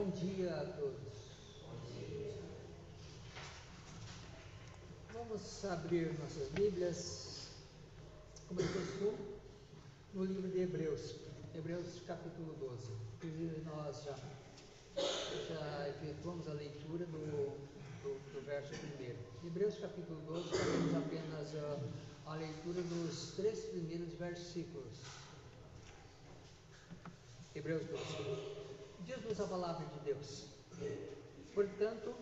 Bom dia a todos. Vamos abrir nossas Bíblias, como de costume, no livro de Hebreus, Hebreus capítulo 12. Inclusive nós já efetuamos a leitura do verso 1. Hebreus capítulo 12, faremos apenas a leitura dos 3 primeiros versículos. Hebreus 12. Diz-nos a palavra de Deus: portanto,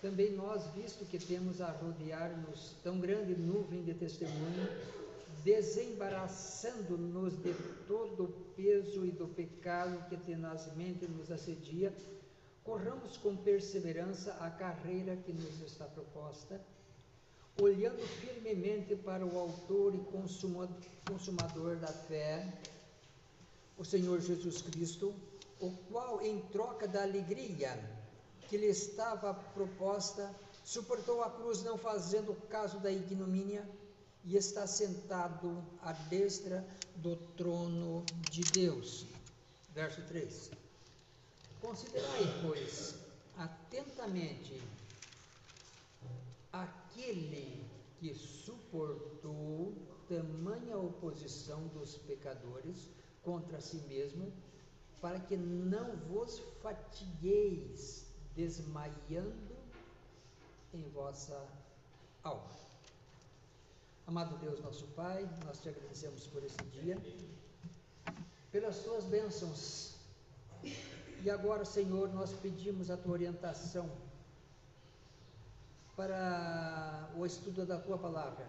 também nós, visto que temos a rodear-nos tão grande nuvem de testemunho, desembaraçando-nos de todo o peso e do pecado que tenazmente nos assedia, corramos com perseverança a carreira que nos está proposta, olhando firmemente para o autor e consumador da fé, o Senhor Jesus Cristo, o qual, em troca da alegria que lhe estava proposta, suportou a cruz, não fazendo caso da ignomínia, e está sentado à destra do trono de Deus. Verso 3. Considerai, pois, atentamente aquele que suportou tamanha oposição dos pecadores contra si mesmo, para que não vos fatigueis desmaiando em vossa alma. Amado Deus, nosso Pai, nós te agradecemos por esse dia, pelas tuas bênçãos, e agora, Senhor, nós pedimos a tua orientação para o estudo da tua palavra.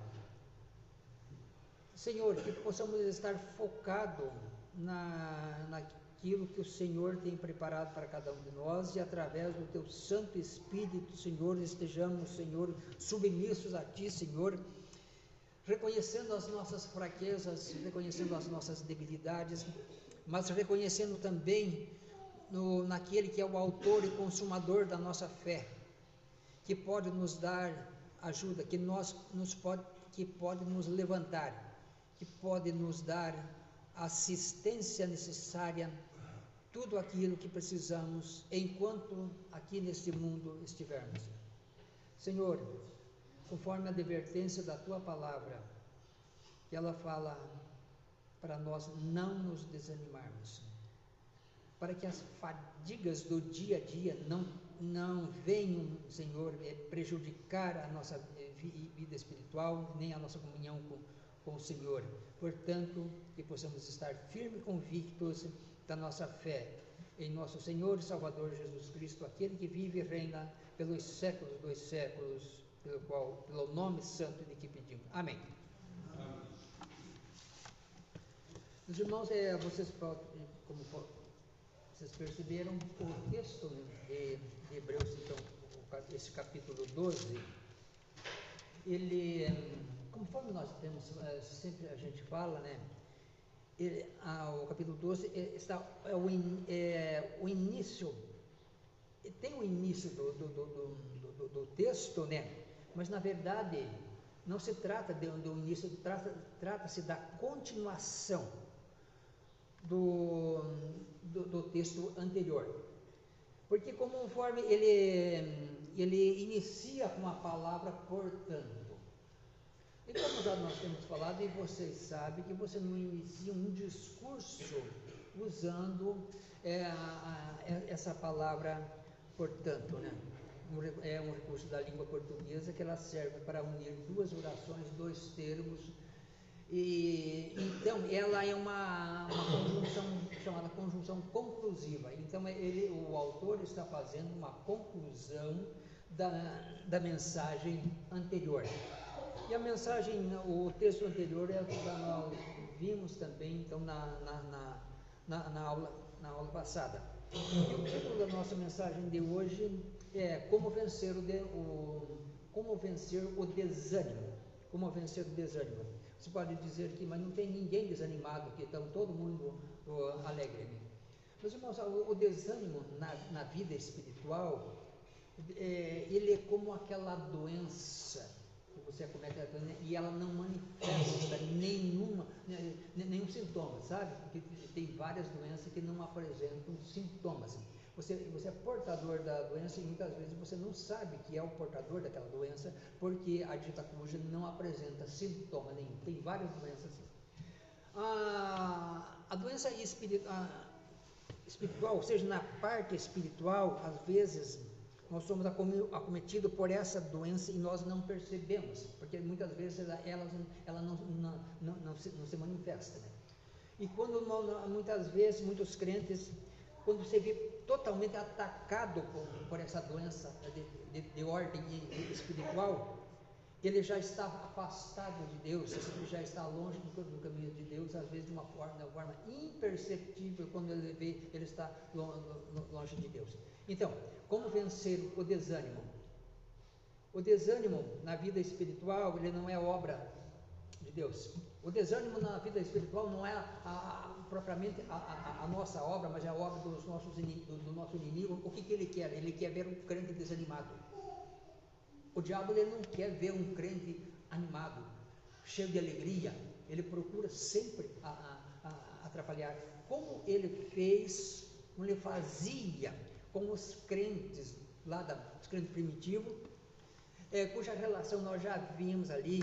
Senhor, que possamos estar focados naquilo que o Senhor tem preparado para cada um de nós, e através do teu Santo Espírito, Senhor, estejamos, Senhor, submissos a ti, Senhor, reconhecendo as nossas fraquezas, reconhecendo as nossas debilidades, mas reconhecendo também naquele que é o autor e consumador da nossa fé, que pode nos dar ajuda, que pode nos levantar, que pode nos dar a assistência necessária, tudo aquilo que precisamos enquanto aqui neste mundo estivermos. Senhor, conforme a advertência da tua palavra, que ela fala para nós não nos desanimarmos, para que as fadigas do dia a dia não venham, Senhor, prejudicar a nossa vida espiritual, nem a nossa comunhão com o Senhor. Portanto, que possamos estar firmes e convictos da nossa fé em nosso Senhor e Salvador Jesus Cristo, aquele que vive e reina pelos séculos dos séculos, pelo nome santo de que pedimos. Amém. Amém. Os irmãos, como vocês perceberam, o texto de Hebreus, então, esse capítulo 12, ele, conforme nós temos, sempre a gente fala, né, o capítulo 12 o início, tem o início do texto, né, mas na verdade não se trata do início, trata-se da continuação do texto anterior, porque conforme ele inicia com a palavra portanto. E como já nós temos falado, e vocês sabem que você não inicia um discurso usando essa palavra portanto, né? É um recurso da língua portuguesa que ela serve para unir duas orações, dois termos, e então ela é uma conjunção chamada conjunção conclusiva. Então o autor está fazendo uma conclusão da mensagem anterior. E a mensagem, o texto anterior é o que nós vimos também, então, na aula passada. E o título da nossa mensagem de hoje é Como vencer o desânimo. Como vencer o desânimo. Você pode dizer que, mas não tem ninguém desanimado, que estão todo mundo alegre. Mas, irmãos, o desânimo na vida espiritual, ele é como aquela doença que você comete e ela não manifesta nenhum sintoma, sabe? Porque tem várias doenças que não apresentam sintomas, Você é portador da doença e muitas vezes você não sabe que é o portador daquela doença, porque a dita cuja não apresenta sintoma nenhum. Tem várias doenças assim. A doença espiritual, ou seja, na parte espiritual, às vezes nós somos acometidos por essa doença e nós não percebemos, porque muitas vezes ela não se manifesta, né? E quando muitas vezes, muitos crentes, quando você vê totalmente atacado por essa doença de ordem espiritual, ele já está afastado de Deus, ele já está longe do caminho de Deus, às vezes de uma forma imperceptível. Quando ele vê, ele está longe de Deus. Então, como vencer o desânimo? O desânimo na vida espiritual, ele não é obra de Deus. O desânimo na vida espiritual não é propriamente a nossa obra, mas é a obra do nosso inimigo. O que ele quer? Ele quer ver um crente desanimado. O diabo, ele não quer ver um crente animado, cheio de alegria. Ele procura sempre atrapalhar, como ele fazia com os crentes lá dos crentes primitivos, cuja relação nós já vimos ali,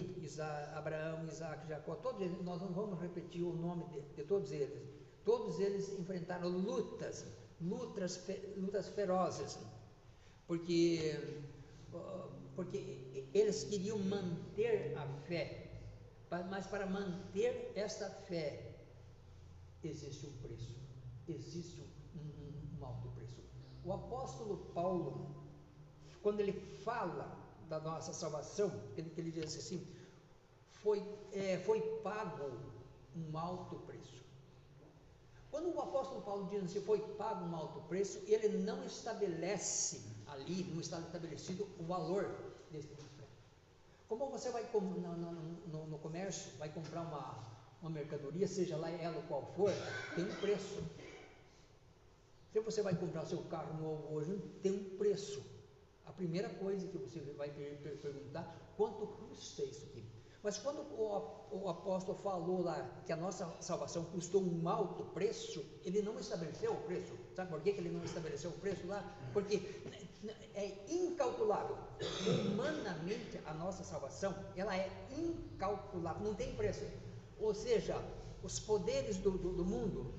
Abraão, Isaac, Jacó, todos eles. Nós não vamos repetir o nome de todos eles. Todos eles enfrentaram lutas ferozes, porque eles queriam manter a fé, mas para manter esta fé existe um preço, existe um alto preço. O apóstolo Paulo, quando ele fala da nossa salvação, ele diz assim: foi pago um alto preço. Quando o apóstolo Paulo diz assim, foi pago um alto preço, ele não estabelece ali, não está estabelecido o valor desse preço. Como você vai no comércio, vai comprar uma mercadoria, seja lá ela qual for, tem um preço. Se você vai comprar seu carro novo hoje, tem um preço. A primeira coisa que você vai perguntar, quanto custa isso aqui? Mas quando o apóstolo falou lá que a nossa salvação custou um alto preço, ele não estabeleceu o preço. Sabe por que ele não estabeleceu o preço lá? Porque é incalculável. Humanamente, a nossa salvação, ela é incalculável, não tem preço. Ou seja, os poderes do mundo,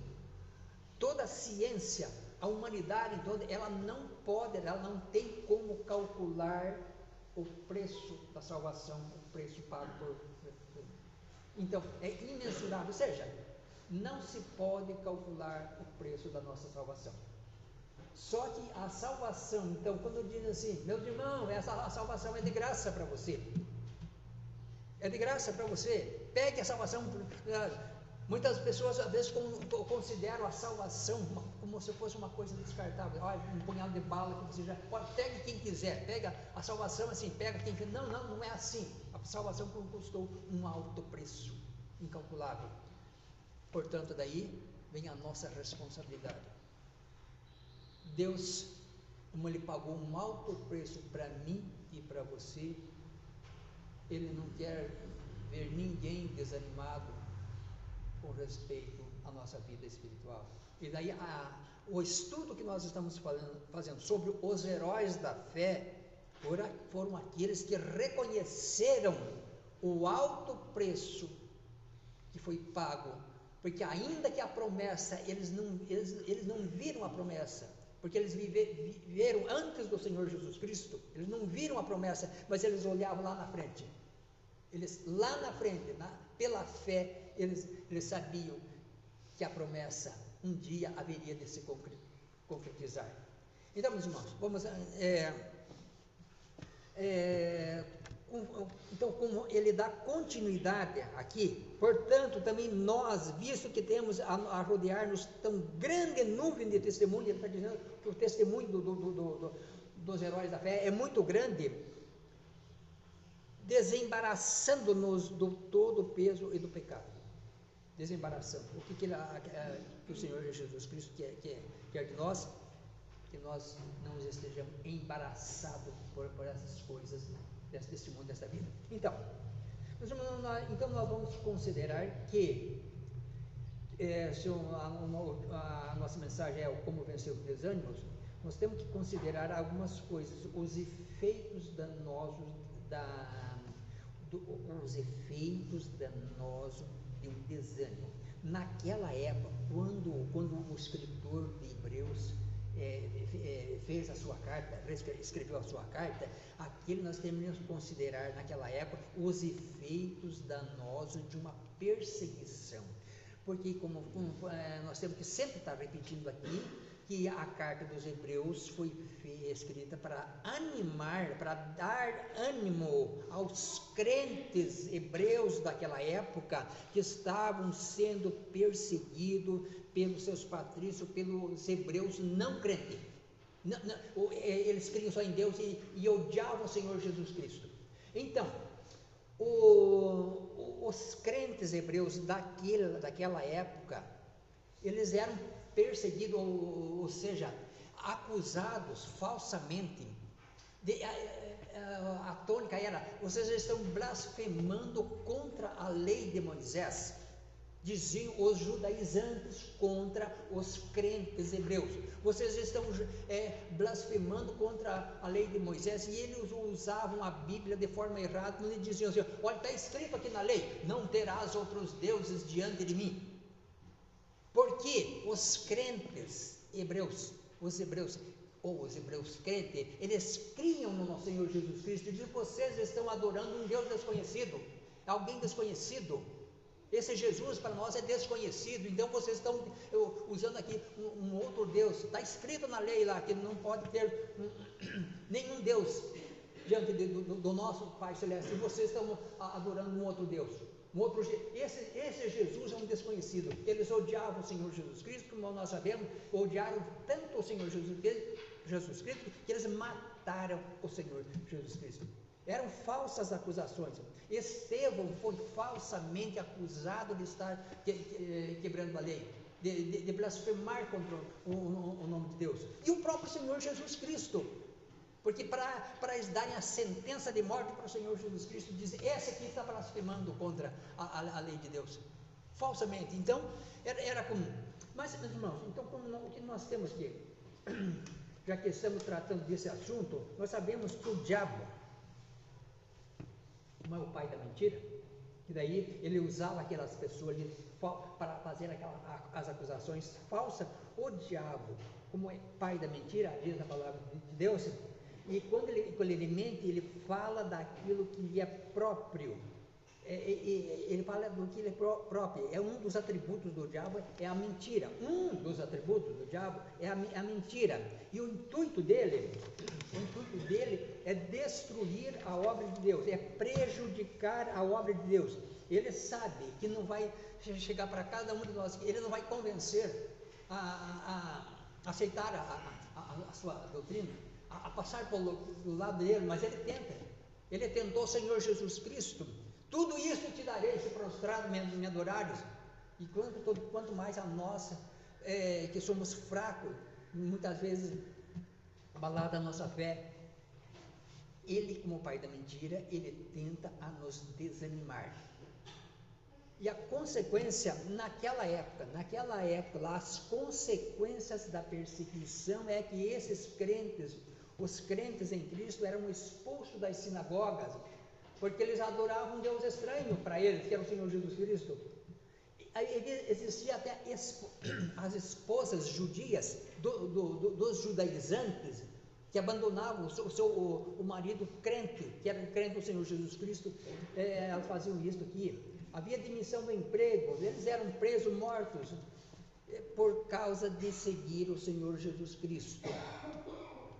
toda a ciência, a humanidade toda, ela não tem como calcular o preço da salvação, o preço pago por. Então, é imensurável, ou seja, não se pode calcular o preço da nossa salvação. Só que a salvação, então, quando diz assim, meus irmãos, a salvação é de graça para você. É de graça para você. Pegue a salvação. Muitas pessoas, às vezes, consideram a salvação como se fosse uma coisa descartável. Olha, um punhado de bala que você já pode, pegue quem quiser, pega a salvação assim, pega quem quiser. Não é assim. A salvação custou um alto preço, incalculável. Portanto, daí vem a nossa responsabilidade. Deus, como Ele pagou um alto preço para mim e para você, Ele não quer ver ninguém desanimado com respeito à nossa vida espiritual. E daí o estudo que nós estamos fazendo sobre os heróis da fé foram aqueles que reconheceram o alto preço que foi pago, porque ainda que a promessa, eles não viram a promessa, porque eles viveram antes do Senhor Jesus Cristo, eles não viram a promessa, mas eles olhavam lá na frente. Eles lá na frente, pela fé, eles sabiam que a promessa um dia haveria de se concretizar. Então, meus irmãos, vamos então, como ele dá continuidade aqui, portanto, também nós, visto que temos a rodear-nos tão grande nuvem de testemunho, ele está dizendo que o testemunho dos heróis da fé é muito grande, desembaraçando-nos do todo o peso e do pecado. Desembaraçando. O que o Senhor Jesus Cristo quer de nós? Que nós não estejamos embaraçados por essas coisas, desse mundo, dessa vida. Então nós vamos considerar que se a nossa mensagem é como vencer os desânimos, nós temos que considerar algumas coisas, os efeitos danosos os efeitos danosos de um desânimo. Naquela época, quando o escritor de Hebreus fez a sua carta, escreveu a sua carta, aquilo nós temos que considerar naquela época os efeitos danosos de uma perseguição. Porque nós temos que sempre estar repetindo aqui, que a carta dos Hebreus foi escrita para animar, para dar ânimo aos crentes hebreus daquela época, que estavam sendo perseguidos pelos seus patrícios, pelos hebreus não crentes. Eles criam só em Deus e odiavam o Senhor Jesus Cristo. Então, os crentes hebreus daquela época, eles eram perseguidos, ou seja, acusados falsamente. A tônica era: vocês estão blasfemando contra a lei de Moisés, diziam os judaizantes contra os crentes hebreus. Vocês estão blasfemando contra a lei de Moisés, e eles usavam a Bíblia de forma errada, quando eles diziam assim: olha, está escrito aqui na lei, não terás outros deuses diante de mim. Porque os crentes hebreus, os hebreus crentes, eles criam no nosso Senhor Jesus Cristo, e dizem: vocês estão adorando um Deus desconhecido, alguém desconhecido. Esse Jesus para nós é desconhecido, então vocês estão usando aqui um outro Deus. Está escrito na lei lá que não pode ter nenhum Deus diante do nosso Pai Celeste, e vocês estão adorando um outro Deus. Esse Jesus é um desconhecido. Eles odiavam o Senhor Jesus Cristo, como nós sabemos, odiaram tanto o Senhor Jesus Cristo, que eles mataram o Senhor Jesus Cristo. Eram falsas acusações. Estevão foi falsamente acusado de estar quebrando a lei, de blasfemar contra o nome de Deus. E o próprio Senhor Jesus Cristo, porque para eles darem a sentença de morte para o Senhor Jesus Cristo, dizem: esse aqui está blasfemando contra a lei de Deus, falsamente. Então, era comum. Mas, meus irmãos, então, o que nós temos que, já que estamos tratando desse assunto, nós sabemos que o diabo não é o pai da mentira, que daí ele usava aquelas pessoas ali para fazer as acusações falsas. O diabo, como é pai da mentira, diz a palavra de Deus, e quando ele mente, ele fala daquilo que lhe é próprio. Ele fala do que lhe é próprio. É um dos atributos do diabo, é a mentira. Um dos atributos do diabo é a mentira. E o intuito dele é destruir a obra de Deus, é prejudicar a obra de Deus. Ele sabe que não vai chegar para cada um de nós, ele não vai convencer a aceitar a sua doutrina, a passar do lado dele, mas ele tenta. Ele tentou o Senhor Jesus Cristo: tudo isso te darei se prostrado me adorares. E quanto mais a nossa, que somos fracos, muitas vezes abalada a nossa fé, ele, como pai da mentira, ele tenta a nos desanimar. E a consequência, naquela época lá, as consequências da perseguição é que esses crentes, os crentes em Cristo, eram expulsos das sinagogas, porque eles adoravam um Deus estranho para eles, que era o Senhor Jesus Cristo. Existia até as esposas judias dos judaizantes, que abandonavam o marido crente, que era crente do Senhor Jesus Cristo. Elas faziam isso aqui. Havia demissão do emprego, eles eram presos, mortos, por causa de seguir o Senhor Jesus Cristo.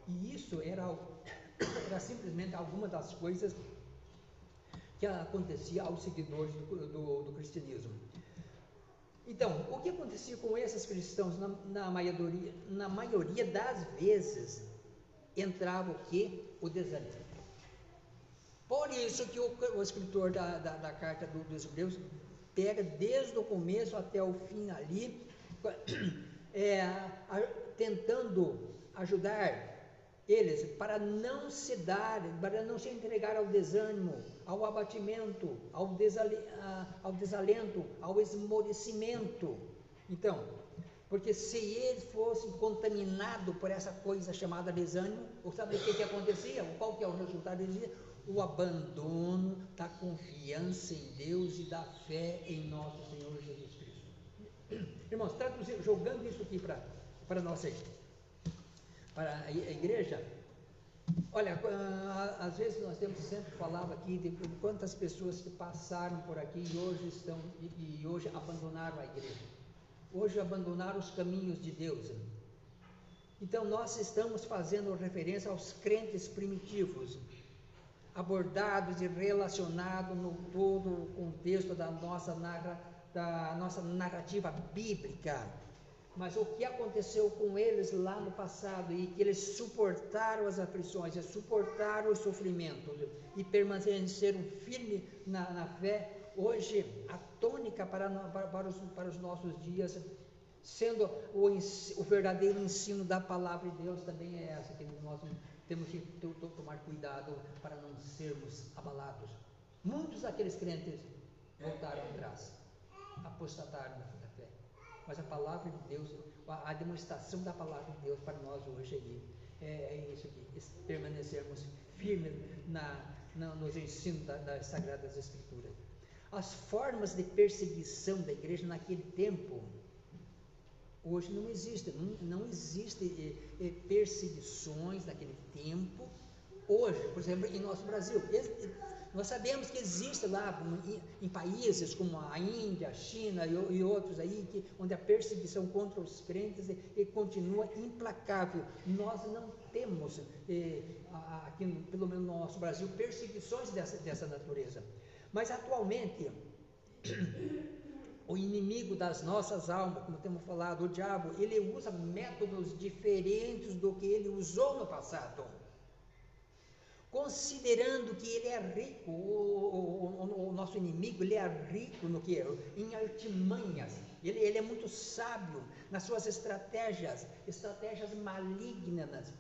E isso era simplesmente alguma das coisas que acontecia aos seguidores do cristianismo. Então, o que acontecia com esses cristãos? Na maioria das vezes, entrava o quê? O desânimo. Por isso que o escritor da carta dos Hebreus pega desde o começo até o fim ali, tentando ajudar eles para não se entregar ao desânimo, ao abatimento, ao desalento, ao esmorecimento. Então, Porque se eles fossem contaminados por essa coisa chamada desânimo, sabe o que acontecia? Qual que é o resultado deles? O abandono da confiança em Deus e da fé em nosso Senhor Jesus Cristo. Irmãos, jogando isso aqui para nós aí, para a igreja. Olha, às vezes nós temos sempre falado aqui de quantas pessoas que passaram por aqui e hoje abandonaram a igreja, hoje abandonaram os caminhos de Deus. Então nós estamos fazendo referência aos crentes primitivos, abordados e relacionados no todo o contexto da nossa narrativa bíblica. Mas o que aconteceu com eles lá no passado, e que eles suportaram as aflições, suportaram os sofrimentos e permaneceram firmes na fé, hoje a tônica para os nossos dias, sendo o verdadeiro ensino da palavra de Deus, também é essa, que nós temos que tomar cuidado para não sermos abalados. Muitos daqueles crentes voltaram atrás, apostataram da fé, mas a palavra de Deus, a demonstração da palavra de Deus para nós hoje é isso aqui, permanecermos firmes nos ensinos das Sagradas Escrituras. As formas de perseguição da igreja naquele tempo, hoje não existem, não existem perseguições naquele tempo. Hoje, por exemplo, em nosso Brasil, nós sabemos que existe lá em países como a Índia, a China e outros aí, onde a perseguição contra os crentes continua implacável. Nós não temos, aqui, pelo menos no nosso Brasil, perseguições dessa natureza. Mas atualmente, o inimigo das nossas almas, como temos falado, o diabo, ele usa métodos diferentes do que ele usou no passado, considerando que ele é rico. O nosso inimigo, ele é rico no que? Em artimanhas. Ele é muito sábio nas suas estratégias malignas.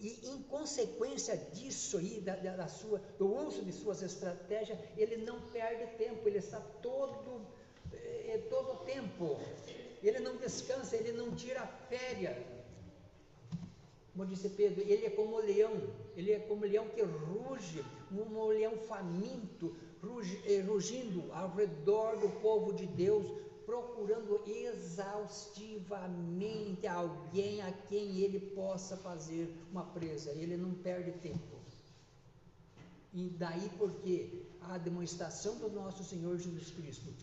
E em consequência disso aí, do uso de suas estratégias, ele não perde tempo, ele está todo o tempo, ele não descansa, ele não tira férias. Como disse Pedro, ele é como um leão que ruge, um leão faminto, rugindo ao redor do povo de Deus, procurando exaustivamente alguém a quem ele possa fazer uma presa. Ele não perde tempo. E daí porque a demonstração do nosso Senhor Jesus Cristo: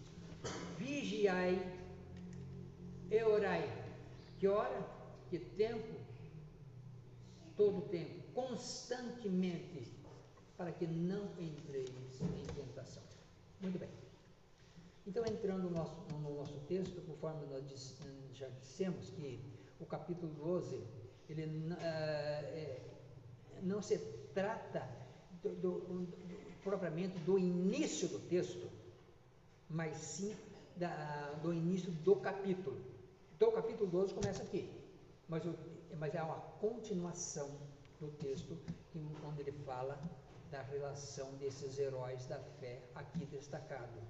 vigiai e orai. Que hora? Que tempo? Todo o tempo, constantemente, para que não entreis em tentação. Muito bem. Então, entrando no nosso texto, conforme nós já dissemos, que o capítulo 12, ele não se trata propriamente do início do texto, mas sim do início do capítulo. Então, o capítulo 12 começa aqui, mas é uma continuação do texto, onde ele fala da relação desses heróis da fé aqui destacado,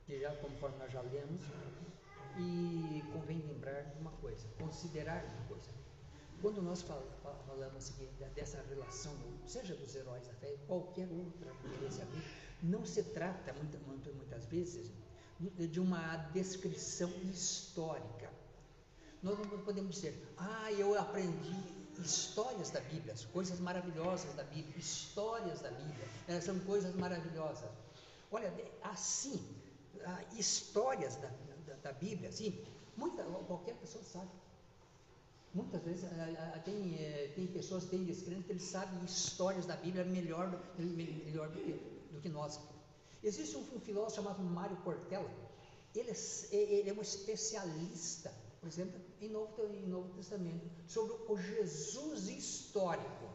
que já, conforme nós já lemos. E convém lembrar uma coisa, considerar uma coisa: quando nós falamos aqui dessa relação, seja dos heróis da fé, qualquer outra referência bíblica, não se trata muitas vezes de uma descrição histórica. Nós não podemos dizer: eu aprendi histórias da Bíblia, as coisas maravilhosas da Bíblia, histórias da Bíblia, elas são coisas maravilhosas. Olha, assim, histórias da Bíblia, assim, qualquer pessoa sabe. Muitas vezes tem pessoas que têm descrentes que eles sabem histórias da Bíblia melhor do que nós. Existe um filósofo chamado Mário Cortella. Ele é um especialista, por exemplo, em Novo Testamento, sobre o Jesus histórico.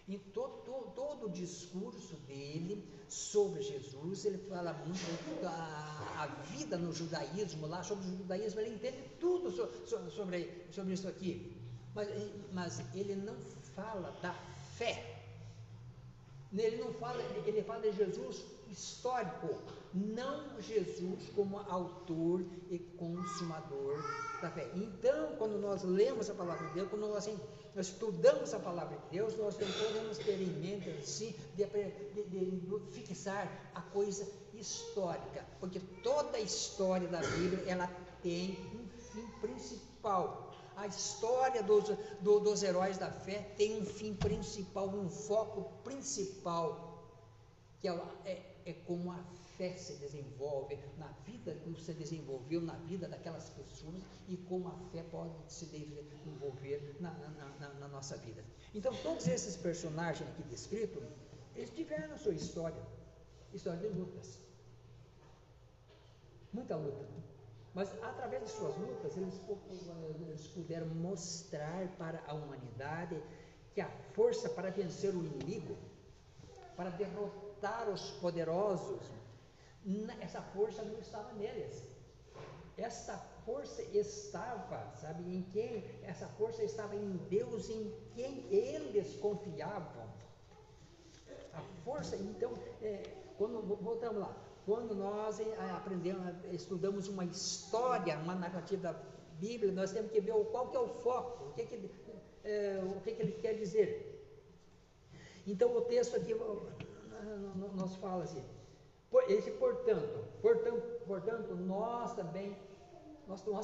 Em todo o discurso dele sobre Jesus, ele fala muito da vida no judaísmo, lá sobre o judaísmo, ele entende tudo sobre isso aqui, mas ele não fala da fé, ele fala de Jesus histórico, não Jesus como autor e consumador da fé. Então, quando nós lemos a palavra de Deus, quando nós estudamos a palavra de Deus, nós não podemos ter em mente assim, de fixar a coisa histórica, porque toda a história da Bíblia ela tem um fim principal. A história dos heróis da fé tem um fim principal, um foco principal, que é como a fé se desenvolve na vida, como se desenvolveu na vida daquelas pessoas e como a fé pode se desenvolver na nossa vida. Então, todos esses personagens aqui descritos, eles tiveram a sua história de lutas, muita luta, mas através de suas lutas, eles puderam mostrar para a humanidade que a força para vencer o inimigo, para derrotar os poderosos, essa força não estava neles. Essa força estava, sabe em quem? Essa força estava em Deus, em quem eles confiavam. A força, então, voltamos lá, quando nós estudamos uma história, uma narrativa da Bíblia, nós temos que ver qual que é o foco, o que ele quer dizer. Então, o texto aqui nos fala assim, portanto, nós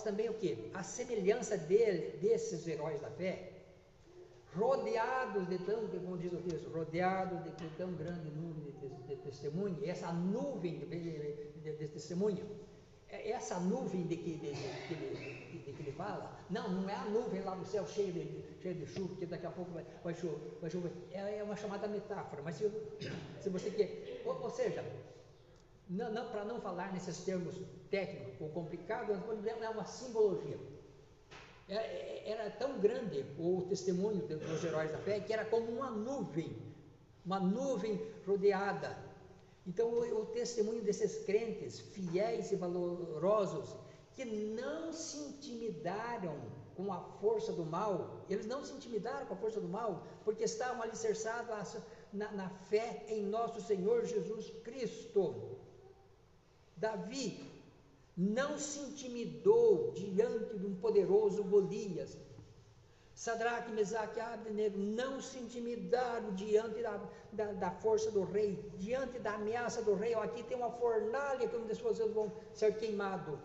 também o quê? A semelhança desses heróis da fé, rodeados de tão, como diz o texto, rodeados de tão grande número de testemunhas, essa nuvem de testemunha, essa nuvem de que ele fala, não é a nuvem lá do céu cheia de chuva, que daqui a pouco vai chover, é uma chamada metáfora, mas se você quer, ou seja, não, para não falar nesses termos técnicos ou complicados, é uma simbologia. Era tão grande o testemunho dos heróis da fé que era como uma nuvem rodeada. Então o testemunho desses crentes fiéis e valorosos que não se intimidaram com a força do mal, eles não se intimidaram com a força do mal, porque estavam alicerçados na fé em nosso Senhor Jesus Cristo. Davi não se intimidou diante de um poderoso Golias. Sadraque, Mesaque e Abdenego não se intimidaram diante da força do rei, diante da ameaça do rei. Aqui tem uma fornalha que um desses vocês vão ser queimados.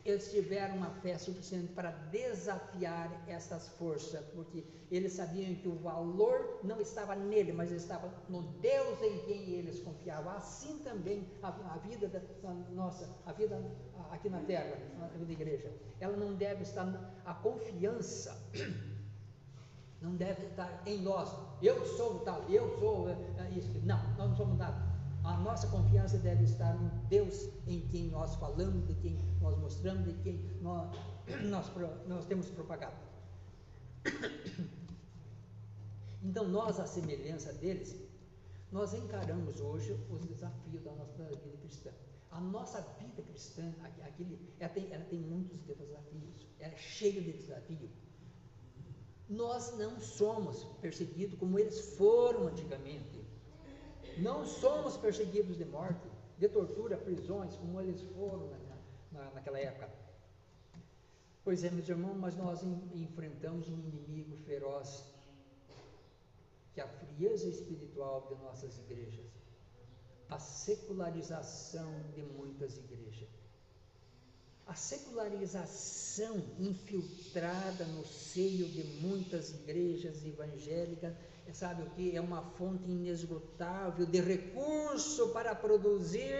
Eles tiveram uma fé suficiente para desafiar essas forças, porque eles sabiam que o valor não estava nele, mas estava no Deus em quem eles confiavam. Assim também a vida nossa, a vida aqui na terra, a vida da igreja, ela não deve estar, a confiança não deve estar em nós. Eu sou tal, eu sou isso. Não, nós não somos nada. A nossa confiança deve estar no Deus em quem nós falamos, de quem nós mostramos, de quem nós temos propagado. Então nós, à semelhança deles, nós encaramos hoje os desafios da nossa vida cristã. A nossa vida cristã, ela tem muitos desafios, ela é cheia de desafios. Nós não somos perseguidos como eles foram antigamente. Não somos perseguidos de morte, de tortura, prisões, como eles foram naquela época. Pois é, meus irmãos, mas nós enfrentamos um inimigo feroz, que é a frieza espiritual de nossas igrejas, a secularização de muitas igrejas. A secularização infiltrada no seio de muitas igrejas evangélicas, sabe o que? É uma fonte inesgotável de recurso para produzir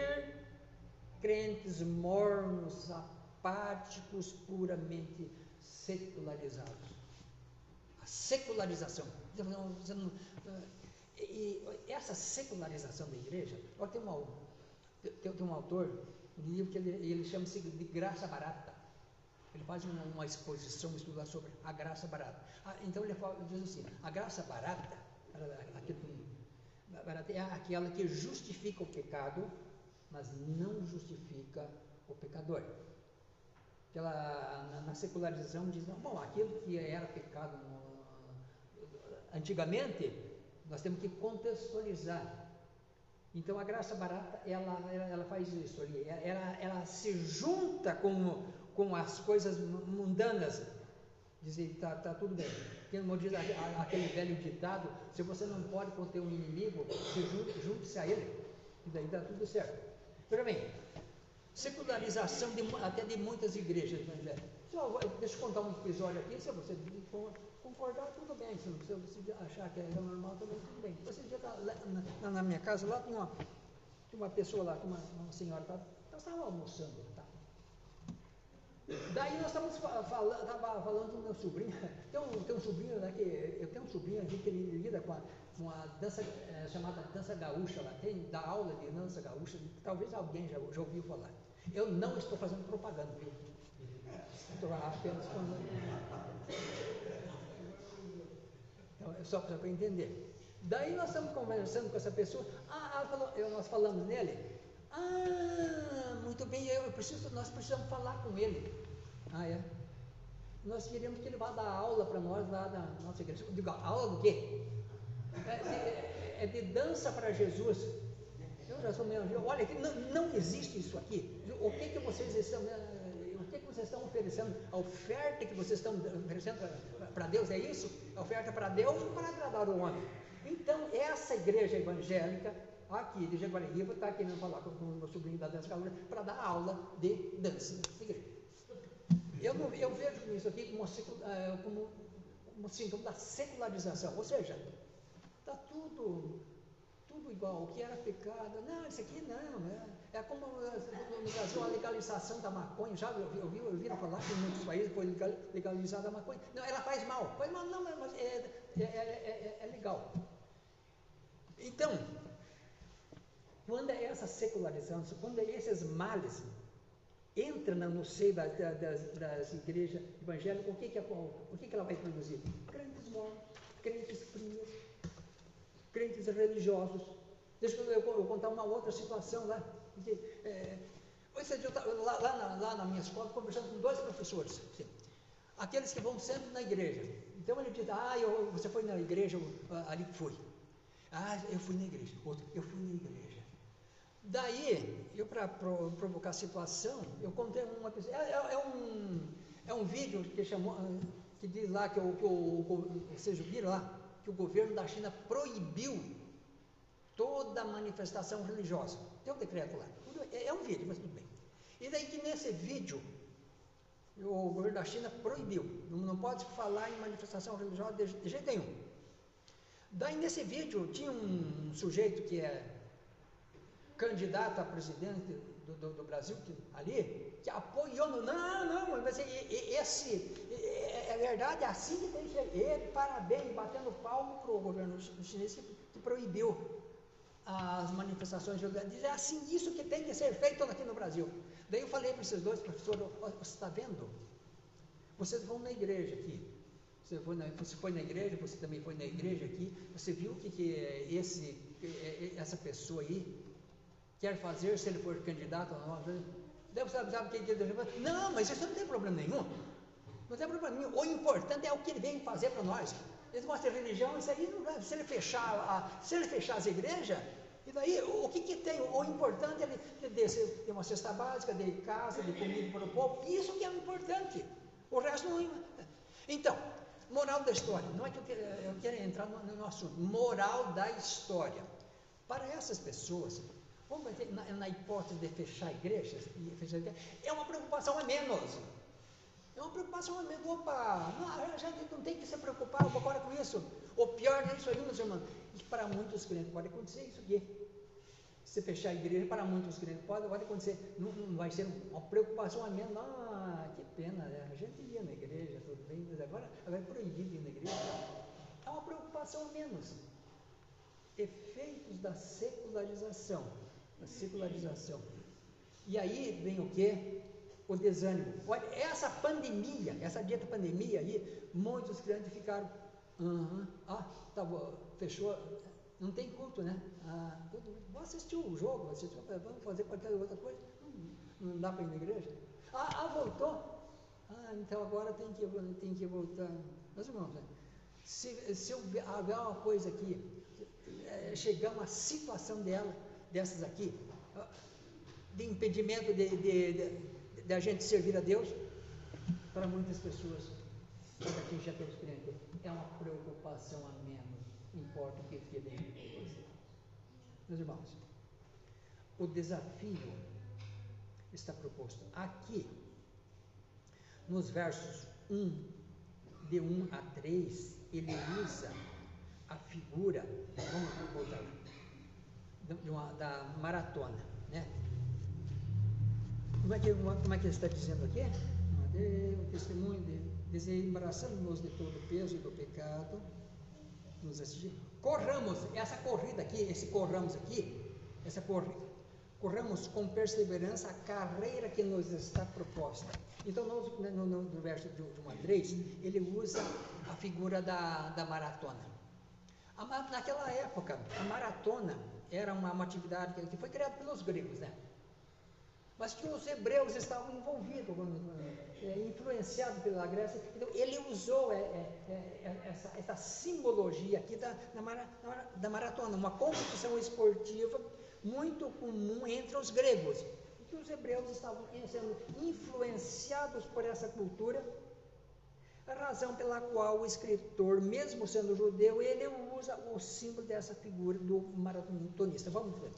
crentes mornos, apáticos, puramente secularizados. A secularização. E essa secularização da igreja, tem um autor, um livro que ele chama-se de Graça Barata. Ele faz uma exposição, estudar sobre a graça barata. Então ele diz assim, a graça barata é aquela que justifica o pecado, mas não justifica o pecador. Na secularização diz, bom, aquilo que era pecado antigamente, nós temos que contextualizar. Então a graça barata, ela faz isso ali, ela se junta com as coisas mundanas, dizer, tá tudo bem. Como diz aquele velho ditado, se você não pode conter um inimigo, junte-se a ele, e daí dá tudo certo. Veja bem, secularização até de muitas igrejas evangélicas. Deixa eu contar um episódio aqui, se você concordar, tudo bem, se você achar que é normal, também tudo bem. Você já está na minha casa, lá tinha uma pessoa lá, uma senhora, nós estávamos almoçando, tá? Daí nós estávamos falando do meu sobrinho, tem um sobrinho lá eu tenho um sobrinho aqui que ele lida com uma dança chamada dança gaúcha lá, dá aula de dança gaúcha, talvez alguém já ouviu falar. Eu não estou fazendo propaganda, viu? Estou apenas falando. Então, só para entender. Daí nós estamos conversando com essa pessoa, ela falou, nós falamos nele, muito bem, nós precisamos falar com ele. É? Nós queremos que ele vá dar aula para nós lá na nossa igreja. Eu digo, aula do quê? É de dança para Jesus. Eu já sou meio, olha, não existe isso aqui. O que vocês estão oferecendo? A oferta que vocês estão oferecendo para Deus é isso? A oferta para Deus ou para agradar o homem? Então, essa igreja evangélica aqui de Jaguaribe está querendo falar com o meu sobrinho da dança gaúcha para dar aula de dança na igreja. Eu vejo isso aqui como sintoma da secularização, ou seja, está tudo igual, o que era pecado, não, isso aqui não, é como no Brasil a legalização da maconha, já ouviram falar que em muitos países foi legalizada a maconha, não, ela faz mal não, mas é legal. Então, quando é essa secularização, quando esses males entram no seio das igrejas evangélicas, o que ela vai produzir? Crentes mortos, crentes frios, crentes religiosos. Deixa eu contar uma outra situação lá. Lá na minha escola, conversando com 2 professores, aqueles que vão sempre na igreja. Então ele diz, você foi na igreja, ali fui. Eu fui na igreja. Outro, eu fui na igreja. Daí, eu para provocar a situação, eu contei uma pessoa, é um vídeo que diz lá que vocês viram lá, que o governo da China proibiu toda manifestação religiosa. Tem um decreto lá. É um vídeo, mas tudo bem. E daí que nesse vídeo, o governo da China proibiu, não pode falar em manifestação religiosa de jeito nenhum. Daí nesse vídeo tinha um sujeito que é candidato a presidente do Brasil, que apoiou, não, mas é verdade, é assim que tem que ser. Ele, parabéns, batendo palmo para o governo chinês que proibiu as manifestações religiosas. É assim, isso que tem que ser feito aqui no Brasil. Daí eu falei para esses 2 professores, você está vendo? Vocês vão na igreja aqui. Você foi na igreja, você também foi na igreja aqui, você viu o que essa pessoa aí quer fazer se ele for candidato a nós? Deve saber o que ele diz. Não, mas isso não tem problema nenhum. Não tem problema nenhum. O importante é o que ele vem fazer para nós. Eles mostram religião, isso aí não dá. Se ele fechar as igrejas, e daí o que tem? O importante é ele ter uma cesta básica, de casa, de comida para o povo. Isso que é o importante. O resto não. Então, moral da história. Não é que eu quero entrar no assunto. Moral da história. Para essas pessoas, vamos ver, na hipótese de fechar igrejas, é uma preocupação a menos. É uma preocupação a menos. Opa, a gente não tem que se preocupar agora com isso. O pior é isso aí, meus irmãos. E para muitos crentes pode acontecer isso aqui. Se fechar a igreja, para muitos crentes pode acontecer. Não vai ser uma preocupação a menos. Que pena, né? A gente ia na igreja, tudo bem, mas agora é proibido ir na igreja. É uma preocupação a menos. Efeitos da secularização. E aí vem o quê? O desânimo. Olha, essa pandemia, essa dita pandemia aí, muitos crentes ficaram, tá bom, fechou, não tem culto, né? Vou assistir o jogo, vamos fazer qualquer outra coisa, não dá para ir na igreja. Voltou? Então agora tem que voltar. Meus irmãos, se houver uma coisa aqui, chegar uma situação dela, dessas aqui, de impedimento de a gente servir a Deus, para muitas pessoas, aqui já temos crente, é uma preocupação a menos, importa o que fique dentro de você. Meus irmãos, o desafio está proposto aqui, nos versos 1 a 3, ele usa a figura, vamos voltar lá, da maratona, né? Como é que ele está dizendo aqui? O testemunho desembaraçando-nos de todo o peso e do pecado, nos assistir. Corramos, essa corrida aqui, corramos com perseverança a carreira que nos está proposta. Então, no verso de 1 a 3, ele usa a figura da maratona. Naquela época, a maratona era uma atividade que foi criada pelos gregos, né? Mas que os hebreus estavam envolvidos, influenciados pela Grécia. Então, ele usou essa simbologia aqui da maratona, uma competição esportiva muito comum entre os gregos, e que os hebreus estavam sendo influenciados por essa cultura, a razão pela qual o escritor, mesmo sendo judeu, ele usa o símbolo dessa figura do maratonista. Vamos ver.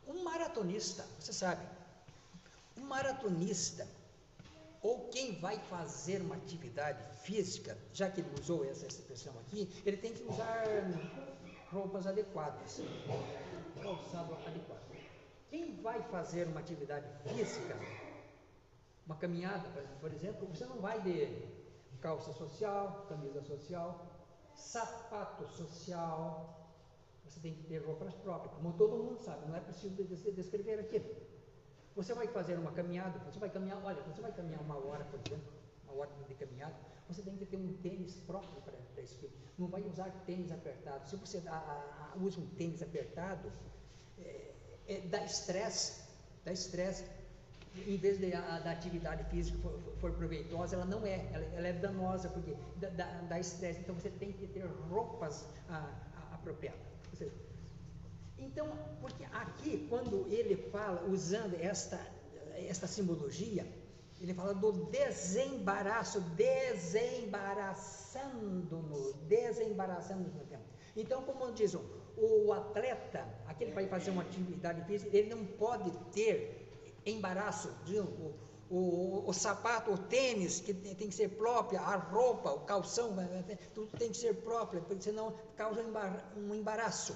Um maratonista, você sabe, ou quem vai fazer uma atividade física, já que ele usou essa expressão aqui, ele tem que usar roupas adequadas, calçado adequado. Quem vai fazer uma atividade física, uma caminhada, por exemplo, você não vai de calça social, camisa social, sapato social, você tem que ter roupas próprias, como todo mundo sabe, não é preciso descrever aqui. Você vai fazer uma caminhada, você vai caminhar uma hora, por exemplo, uma hora de caminhada, você tem que ter um tênis próprio para isso. Não vai usar tênis apertado. Se você usa um tênis apertado, dá estresse. Em vez da atividade física for proveitosa, ela não é, ela é danosa, porque dá estresse. Então você tem que ter roupas apropriadas. Então, porque aqui, quando ele fala, usando esta simbologia, ele fala do desembaraçando-nos no tempo. Então, como diz o atleta, aquele que vai fazer uma atividade física, ele não pode ter embaraço, o sapato, o tênis, que tem que ser próprio, a roupa, o calção, tudo tem que ser próprio, porque senão causa um embaraço.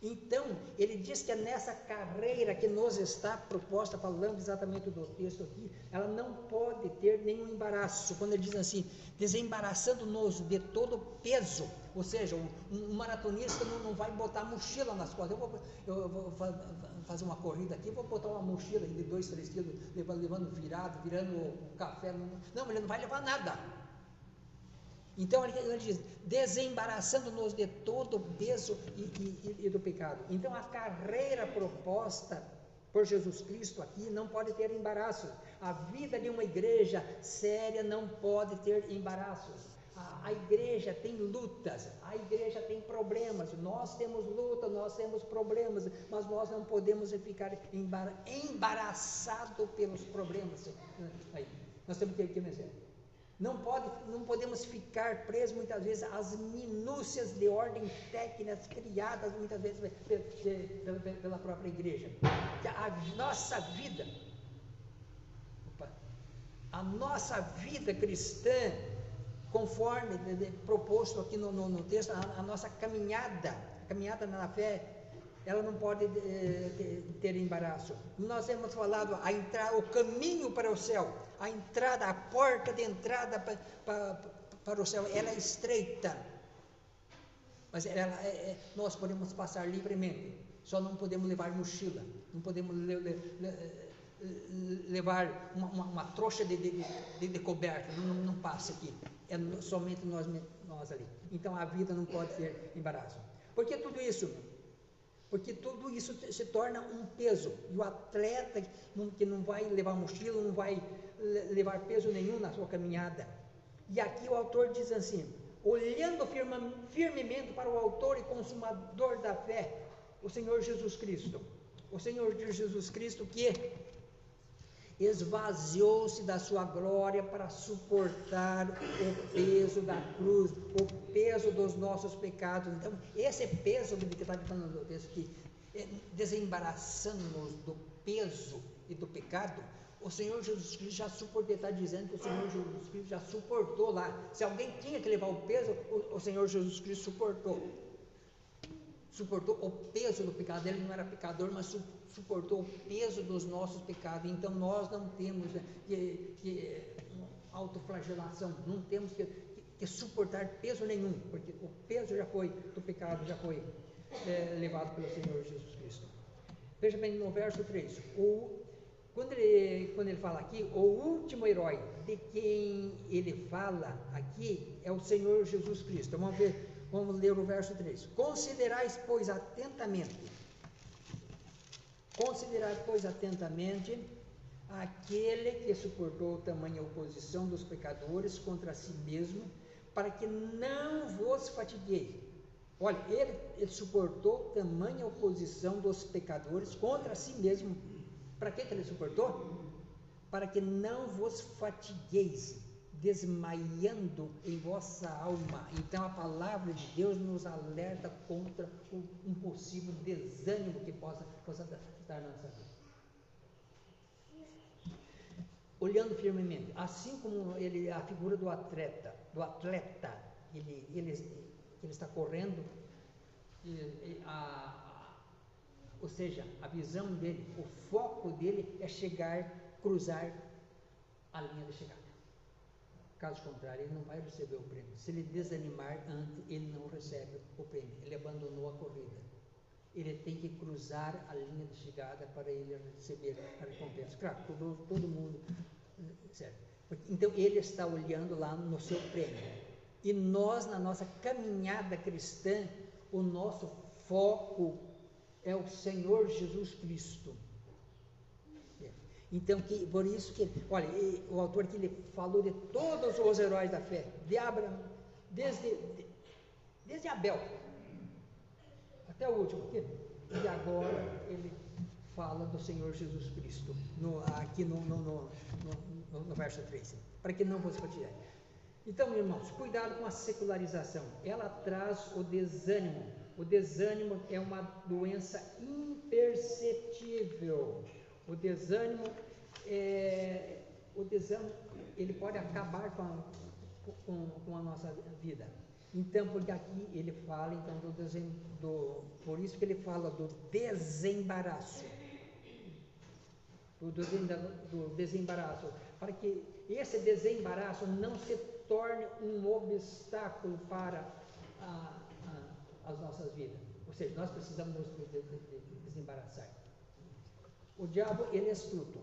Então, ele diz que é nessa carreira que nos está proposta, falando exatamente do texto aqui, ela não pode ter nenhum embaraço. Quando ele diz assim, desembaraçando-nos de todo peso, ou seja, um maratonista não vai botar mochila nas costas. Eu vou fazer uma corrida aqui, vou botar uma mochila de 2, 3 quilos, virando o café. Não, ele não vai levar nada. Então ele diz, desembaraçando-nos de todo o peso e do pecado. Então a carreira proposta por Jesus Cristo aqui não pode ter embaraços. A vida de uma igreja séria não pode ter embaraços. A igreja tem lutas, a igreja tem problemas, nós temos luta, nós temos problemas, mas nós não podemos ficar embaraçados pelos problemas. Aí, nós temos que vencer. Não podemos ficar presos muitas vezes às minúcias de ordem técnicas criadas muitas vezes pela própria igreja. A nossa vida cristã, conforme proposto aqui no texto, a nossa caminhada na fé, ela não pode ter embaraço. Nós temos falado o caminho para o céu, a porta de entrada para o céu, ela é estreita, mas nós podemos passar livremente, só não podemos levar mochila, não podemos levar uma trouxa de coberta, não passa aqui, é somente nós ali. Então a vida não pode ter embaraço. Porque tudo isso se torna um peso, e o atleta que não vai levar mochila, não vai levar peso nenhum na sua caminhada. E aqui o autor diz assim, olhando firmemente para o autor e consumador da fé, o Senhor Jesus Cristo. O Senhor Jesus Cristo que esvaziou-se da sua glória para suportar o peso da cruz, o peso dos nossos pecados. Então, esse peso que está falando do texto aqui, desembaraçando-nos do peso e do pecado, o Senhor Jesus Cristo já suportou. Está dizendo que o Senhor Jesus Cristo já suportou lá. Se alguém tinha que levar o peso, o Senhor Jesus Cristo suportou o peso do pecado. Ele não era pecador, mas suportou o peso dos nossos pecados. Então nós não temos que autoflagelação, não temos que suportar peso nenhum, porque o peso do pecado já foi levado pelo Senhor Jesus Cristo. Veja bem no verso 3, quando ele fala aqui, o último herói de quem ele fala aqui é o Senhor Jesus Cristo. Vamos ler o verso 3. Considerai, pois, atentamente aquele que suportou tamanha oposição dos pecadores contra si mesmo, para que não vos fatigueis. Olha, ele suportou tamanha oposição dos pecadores contra si mesmo. Para que ele suportou? Para que não vos fatigueis, desmaiando em vossa alma. Então a palavra de Deus nos alerta contra um possível desânimo que possa estar na nossa vida. Olhando firmemente, assim como a figura do atleta, ele está correndo, ou seja, a visão dele, o foco dele é cruzar a linha de chegada. Caso contrário, ele não vai receber o prêmio. Se ele desanimar antes, ele não recebe o prêmio. Ele abandonou a corrida. Ele tem que cruzar a linha de chegada para ele receber a recompensa. Claro, todo mundo, certo? Então ele está olhando lá no seu prêmio. E nós, na nossa caminhada cristã, o nosso foco é o Senhor Jesus Cristo. Então, por isso que, olha, o autor que ele falou de todos os heróis da fé, de Abraão, desde Abel até o último, e agora ele fala do Senhor Jesus Cristo, aqui no verso 3, para que não vos fatigueis. Então, irmãos, cuidado com a secularização, ela traz o desânimo. O desânimo é uma doença imperceptível. O desânimo, ele pode acabar com a nossa vida. Então, porque aqui ele fala então por isso que ele fala do desembaraço. Do desembaraço, para que esse desembaraço não se torne um obstáculo para as nossas vidas. Ou seja, nós precisamos nos desembaraçar. O diabo, ele é astuto.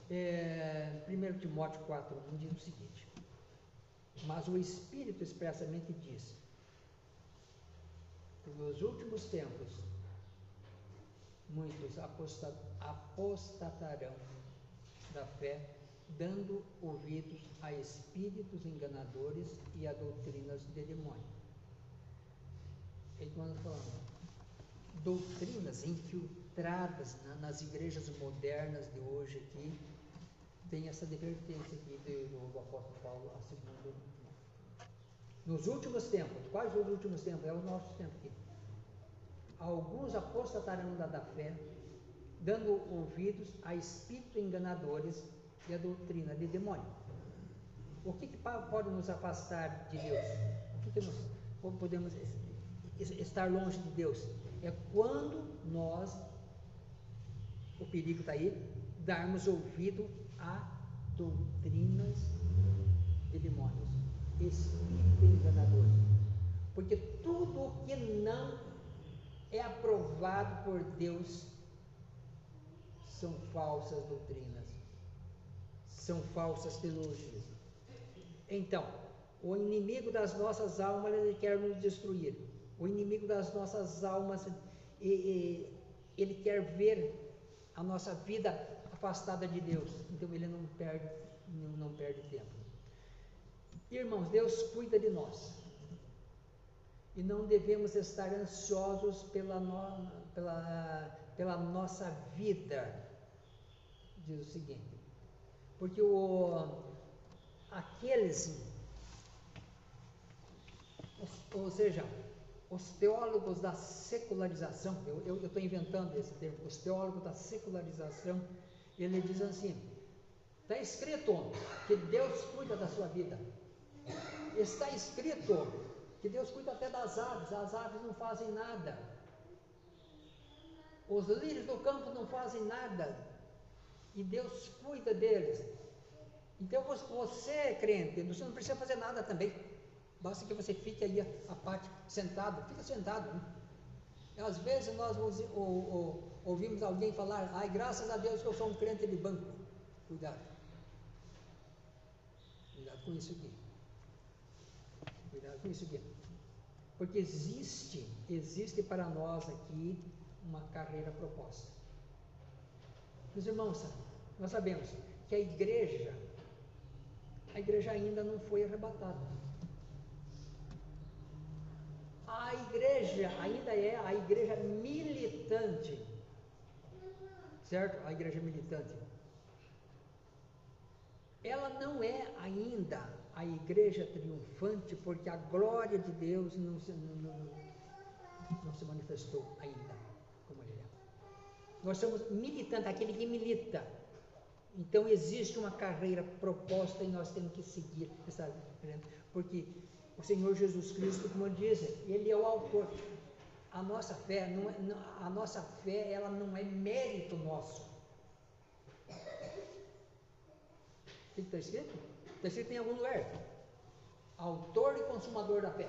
1 Timóteo 4:1 diz o seguinte: mas o Espírito expressamente diz que nos últimos tempos muitos apostatarão da fé, dando ouvidos a espíritos enganadores e a doutrinas de demônio. Então nós falamos doutrinas infiltradas nas igrejas modernas de hoje aqui. Tem essa advertência aqui do apóstolo Paulo a segundo. Nos últimos tempos, quais os últimos tempos? É o nosso tempo aqui. Alguns apostatarão da fé, dando ouvidos a espíritos enganadores e a doutrina de demônio. O que pode nos afastar de Deus? O que nós podemos estar longe de Deus? É quando nós, o perigo está aí, darmos ouvido a doutrinas de demônios, espíritos enganadores. Porque tudo que não é aprovado por Deus são falsas doutrinas, são falsas teologias. Então, o inimigo das nossas almas, ele quer nos destruir. O inimigo das nossas almas, ele quer ver a nossa vida afastada de Deus. Então ele não perde tempo. Irmãos, Deus cuida de nós. E não devemos estar ansiosos pela nossa vida. Diz o seguinte, porque ou seja, os teólogos da secularização, eu estou inventando esse termo, os teólogos da secularização, ele diz assim, está escrito que Deus cuida da sua vida, está escrito que Deus cuida até das aves, as aves não fazem nada, os lírios do campo não fazem nada, e Deus cuida deles. Então você, crente, você não precisa fazer nada também, basta que você fique aí a parte sentado, fica sentado, né? Às vezes nós ouvimos alguém falar, ai, graças a Deus que eu sou um crente de banco. Cuidado com isso aqui, porque existe para nós aqui uma carreira proposta. Meus irmãos, nós sabemos que a igreja ainda não foi arrebatada. A igreja ainda é a igreja militante, certo? A igreja militante. Ela não é ainda a igreja triunfante, porque a glória de Deus não se manifestou ainda como ele é. Nós somos militantes, aquele que milita. Então existe uma carreira proposta e nós temos que seguir essa, porque o Senhor Jesus Cristo, como eu disse, Ele é o autor. A nossa fé ela não é mérito nosso. O que está escrito? Está escrito em algum lugar. Autor e consumador da fé.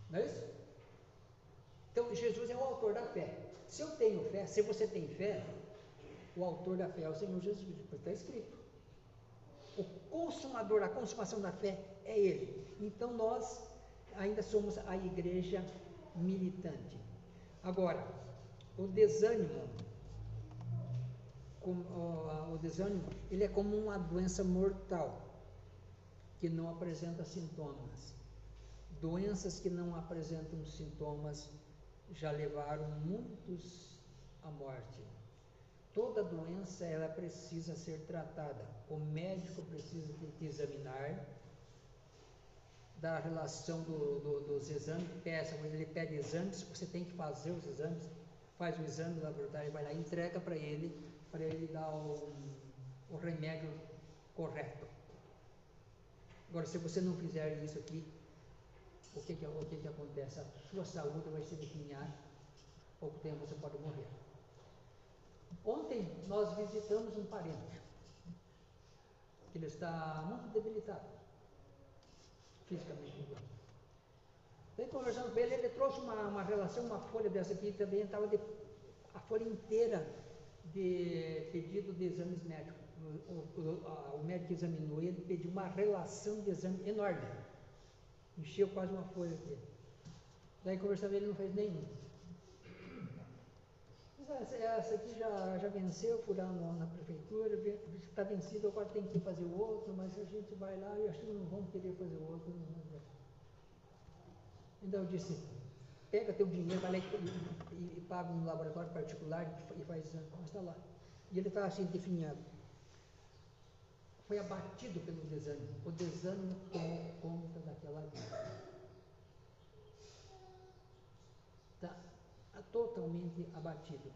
Não é isso? Então Jesus é o autor da fé. Se eu tenho fé, se você tem fé, o autor da fé é o Senhor Jesus Cristo. Está escrito. O consumador, a consumação da fé é Ele. Então nós ainda somos a igreja militante. Agora, o desânimo, ele é como uma doença mortal que não apresenta sintomas. Doenças que não apresentam sintomas já levaram muitos à morte. Toda doença ela precisa ser tratada. O médico precisa te examinar, da relação dos exames, ele pede exames, você tem que fazer os exames, faz o exame do laboratório, vai lá e entrega para ele dar o remédio correto. Agora, se você não fizer isso aqui, o que acontece? A sua saúde vai se definhar, pouco tempo você pode morrer. Ontem nós visitamos um parente, que ele está muito debilitado, fisicamente. Daí conversando com ele trouxe uma relação, uma folha dessa aqui, também estava a folha inteira de pedido de exames médicos. O médico examinou ele, pediu uma relação de exame enorme, encheu quase uma folha aqui. Daí conversando ele não fez nenhum. Essa aqui já venceu, furaram na prefeitura, está vencido, agora tem que fazer o outro, mas a gente vai lá e acho que não vão querer fazer o outro. Então eu disse, pega teu dinheiro, vai lá e paga um laboratório particular e faz exame, mas está lá. E ele está assim definhado. Foi abatido pelo desânimo. O desânimo tomou conta daquela vida. Está totalmente abatido.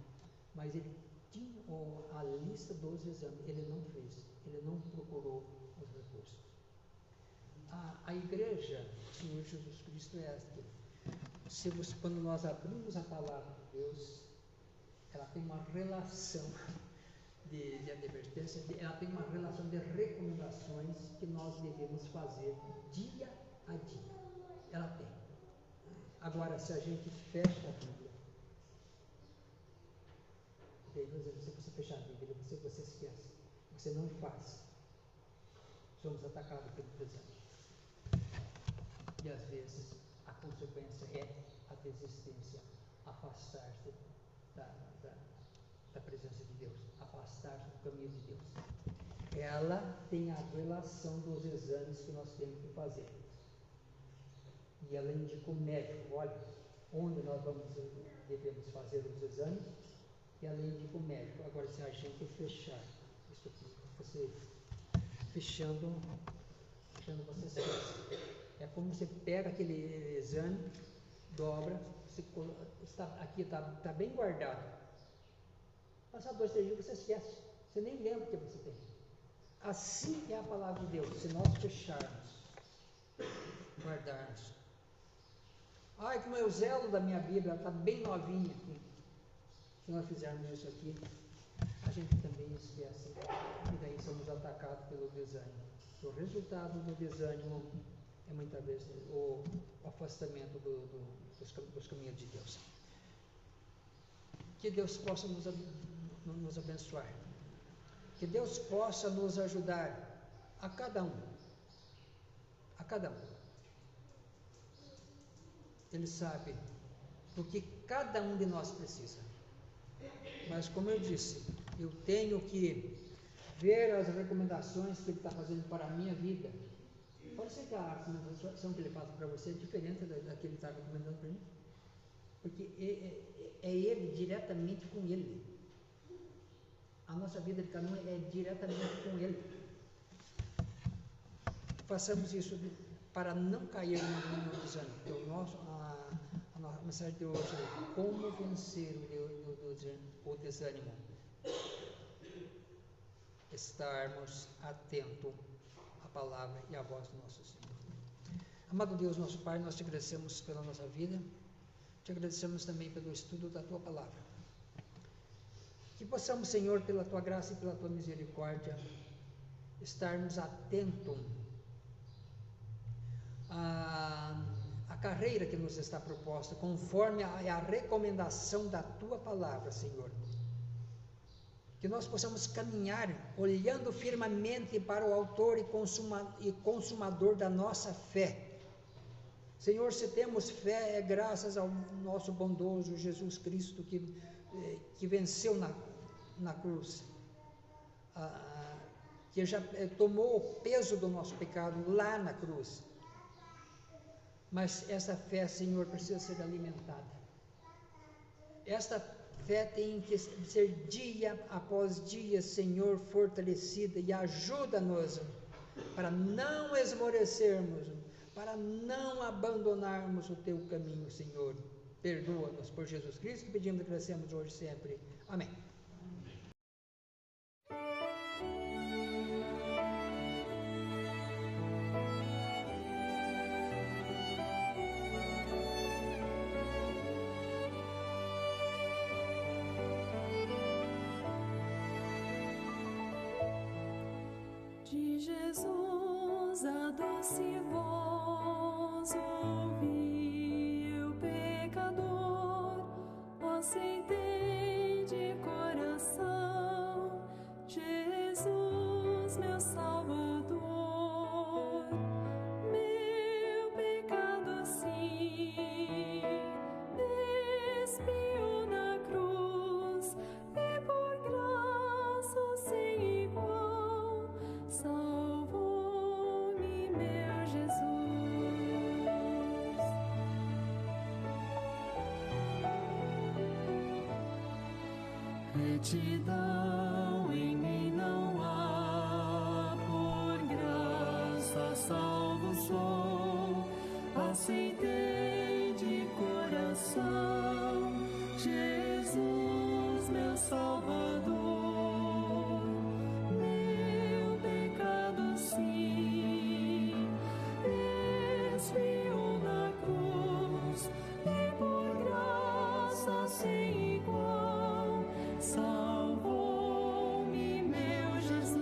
Mas ele tinha a lista dos exames, ele não fez, ele não procurou os recursos. A igreja do Senhor Jesus Cristo é esta. Quando nós abrimos a palavra de Deus, ela tem uma relação de advertência, ela tem uma relação de recomendações que nós devemos fazer dia a dia. Ela tem. Agora, se a gente fecha a Bíblia, se você fechar a Bíblia, você esquece, você não faz. Somos atacados pelo desânimo. E às vezes a consequência é a desistência, afastar-se da presença de Deus, afastar-se do caminho de Deus. Ela tem a relação dos exames que nós temos que fazer. e ela indica o médico, olha, onde nós devemos fazer os exames, e ela indica o médico. Agora, se a gente fechar, isso aqui, você fechando você esquece. É como você pega aquele exame, dobra, aqui está bem guardado. Passar 2, 3 dias você esquece, você nem lembra o que você tem. Assim é a palavra de Deus, se nós fecharmos, guardarmos. Ai, como eu zelo da minha Bíblia, ela está bem novinha aqui. Se nós fizermos isso aqui, a gente também esquece, e daí somos atacados pelo desânimo. O resultado do desânimo é muitas vezes o afastamento dos caminhos de Deus. Que Deus possa nos abençoar. Que Deus possa nos ajudar a cada um. A cada um. Ele sabe do que cada um de nós precisa. Mas como eu disse, eu tenho que ver as recomendações que ele está fazendo para a minha vida. Pode ser que a recomendação que ele faz para você é diferente da que ele está recomendando para mim. Porque é ele, diretamente com ele. A nossa vida de cada um é diretamente com ele. Façamos isso para não cair no desânimo. A mensagem de hoje é como vencer o desânimo. Estarmos atentos à palavra e à voz do nosso Senhor. Amado Deus, nosso Pai, nós te agradecemos pela nossa vida, te agradecemos também pelo estudo da tua palavra. Que possamos, Senhor, pela tua graça e pela tua misericórdia, estarmos atentos à carreira que nos está proposta, conforme a recomendação da tua palavra, Senhor. Que nós possamos caminhar olhando firmemente para o autor e consumador da nossa fé. Senhor, se temos fé, é graças ao nosso bondoso Jesus Cristo que venceu na cruz, que já tomou o peso do nosso pecado lá na cruz. Mas essa fé, Senhor, precisa ser alimentada. Esta fé tem que ser dia após dia, Senhor, fortalecida, e ajuda-nos para não esmorecermos, para não abandonarmos o teu caminho, Senhor. Perdoa-nos por Jesus Cristo, pedimos e agradecemos hoje e sempre. Amém. De Jesus a doce voz ouvi eu, pecador, aceitei de coração Jesus, meu Salvador. Meu pecado sim despiu na cruz, e por graça sem igual salvou-me, meu Jesus. Retidão em mim não há, por graça salvo sou, aceitei de coração Jesus, meu Salvador. Meu pecado sim desfiou na cruz, e por graça sem igual salvou-me, meu Jesus.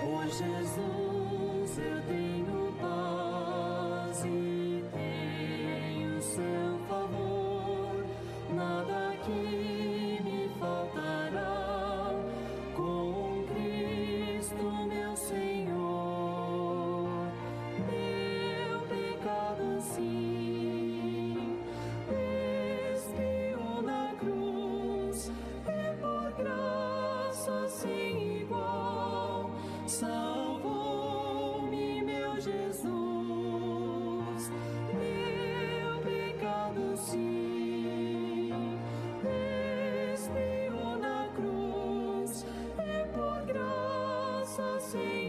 Por Jesus eu tenho paz e tenho seu favor, nada que me faltará, com Cristo meu Senhor. Meu pecado Senhor.